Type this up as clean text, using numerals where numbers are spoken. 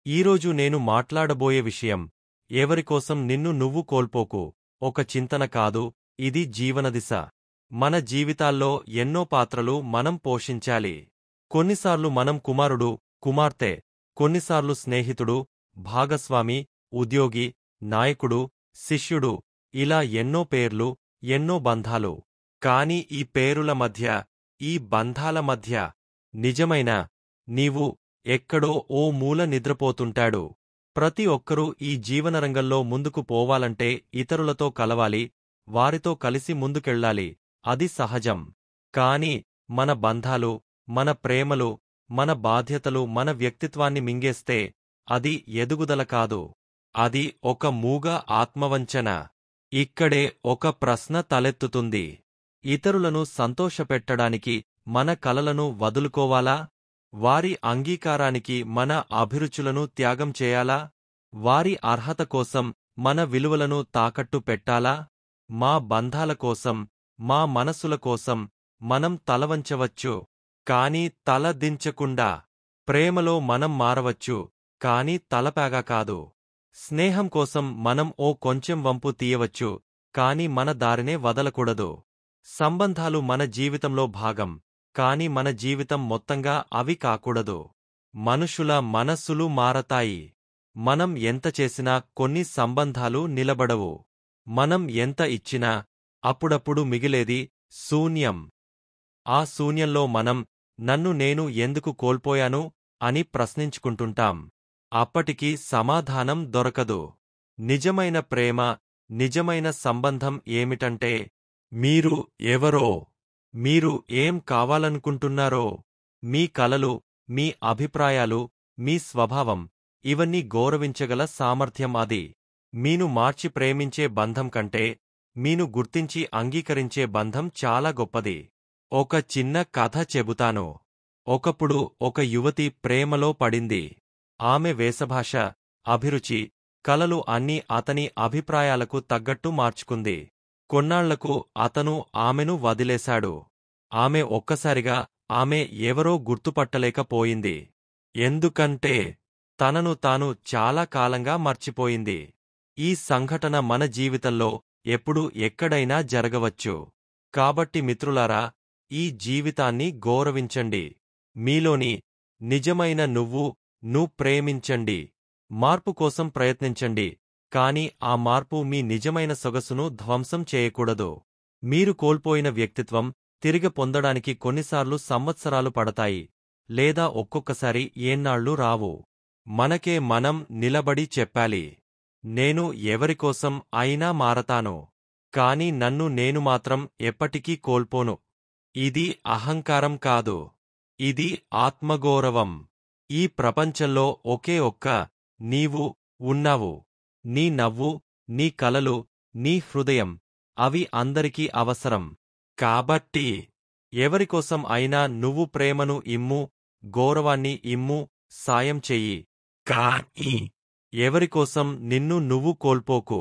ఈరోజు నేను మాట్లాడబోయే విషయం ఎవరికోసం నిన్ను నువ్వు కోల్పోకు. ఒక చింతన కాదు, ఇది జీవనదిశ. మన జీవితాల్లో ఎన్నో పాత్రలు మనం పోషించాలి. కొన్నిసార్లు మనం కుమారుడు, కుమార్తె, కొన్నిసార్లు స్నేహితుడు, భాగస్వామి, ఉద్యోగి, నాయకుడు, శిష్యుడు, ఇలా ఎన్నో పేర్లు, ఎన్నో బంధాలు. కాని ఈ పేరుల మధ్య, ఈ బంధాల మధ్య నిజమైన నీవు ఎక్కడో ఓ మూల నిద్రపోతుంటాడు. ప్రతి ఒక్కరూ ఈ జీవనరంగంలో ముందుకు పోవాలంటే ఇతరులతో కలవాలి, వారితో కలిసి ముందుకెళ్ళాలి. అది సహజం. కాని మన బంధాలు, మన ప్రేమలు, మన బాధ్యతలు మన వ్యక్తిత్వాన్ని మింగేస్తే అది ఎదుగుదల కాదు. అది ఒక మూగ ఆత్మవంచన. ఇక్కడే ఒక ప్రశ్న తలెత్తుతుంది. ఇతరులను సంతోషపెట్టడానికి మన కలలను వదులుకోవాలా? వారి అంగీకారానికి మన అభిరుచులను త్యాగం చేయాలా? వారి అర్హత కోసం మన విలువలను తాకట్టు పెట్టాలా? మా బంధాల కోసం, మా మనసుల కోసం మనం తలవంచవచ్చు, కాని తల దించకుండా. ప్రేమలో మనం మారవచ్చు, కాని తలపాగా కాదు. స్నేహం కోసం మనం ఓ కొంచెం వంపు తీయవచ్చు, కాని మన దారినే వదలకూడదు. సంబంధాలు మన జీవితంలో భాగం, కాని మన జీవితం మొత్తంగా అవి కాకూడదు. మనుషుల మనస్సులు మారతాయి. మనం ఎంత చేసినా కొన్ని సంబంధాలు నిలబడవు. మనం ఎంత ఇచ్చినా అప్పుడప్పుడు మిగిలేది శూన్యం. ఆ శూన్యంలో మనం నన్ను నేను ఎందుకు కోల్పోయాను అని ప్రశ్నించుకుంటుంటాం. అప్పటికి సమాధానం దొరకదు. నిజమైన ప్రేమ, నిజమైన సంబంధం ఏమిటంటే, మీరు ఎవరో, మీరు ఏం కావాలనుకుంటున్నారో, మీ కలలు, మీ అభిప్రాయాలు, మీ స్వభావం, ఇవన్నీ గౌరవించగల సామర్థ్యం అది. మీను మార్చి ప్రేమించే బంధం కంటే మీను గుర్తించి అంగీకరించే బంధం చాలా గొప్పది. ఒక చిన్న కథ చెబుతాను. ఒకప్పుడు ఒక యువతి ప్రేమలో పడింది. ఆమె వేషభాష, అభిరుచి, కలలు అన్నీ అతని అభిప్రాయాలకు తగ్గట్టు మార్చుకుంది. కొన్నాళ్లకు అతను ఆమెను వదిలేశాడు. ఆమె ఒక్కసారిగా ఆమె ఎవరో గుర్తుపట్టలేకపోయింది. ఎందుకంటే తనను తాను చాలా కాలంగా మర్చిపోయింది. ఈ సంఘటన మన జీవితంలో ఎప్పుడు ఎక్కడైనా జరగవచ్చు. కాబట్టి మిత్రులారా, ఈ జీవితాన్ని గౌరవించండి. మీలోని నిజమైన నువ్వు ప్రేమించండి. మార్పు కోసం ప్రయత్నించండి, కాని ఆ మార్పు మీ నిజమైన సొగసును ధ్వంసం చేయకూడదు. మీరు కోల్పోయిన వ్యక్తిత్వం తిరిగి పొందడానికి కొన్నిసార్లు సంవత్సరాలు పడతాయి, లేదా ఒక్కొక్కసారి ఏన్నాళ్లు రావు. మనకే మనం నిలబడి చెప్పాలి, నేను ఎవరికోసం అయినా మారతాను, కాని నన్ను నేను మాత్రం ఎప్పటికీ కోల్పోను. ఇది అహంకారం కాదు, ఇది ఆత్మగౌరవం. ఈ ప్రపంచంలో ఒకే ఒక్క నీవు ఉన్నావు. నీ నవ్వు, నీ కలలు, నీ హృదయం, అవి అందరికీ అవసరం. కాబట్టి ఎవరికోసం అయినా నువ్వు ప్రేమను ఇమ్ము, గౌరవాన్ని ఇమ్ము, సాయం చెయ్యి. కానీ ఎవరికోసం నిన్ను నువ్వు కోల్పోకు.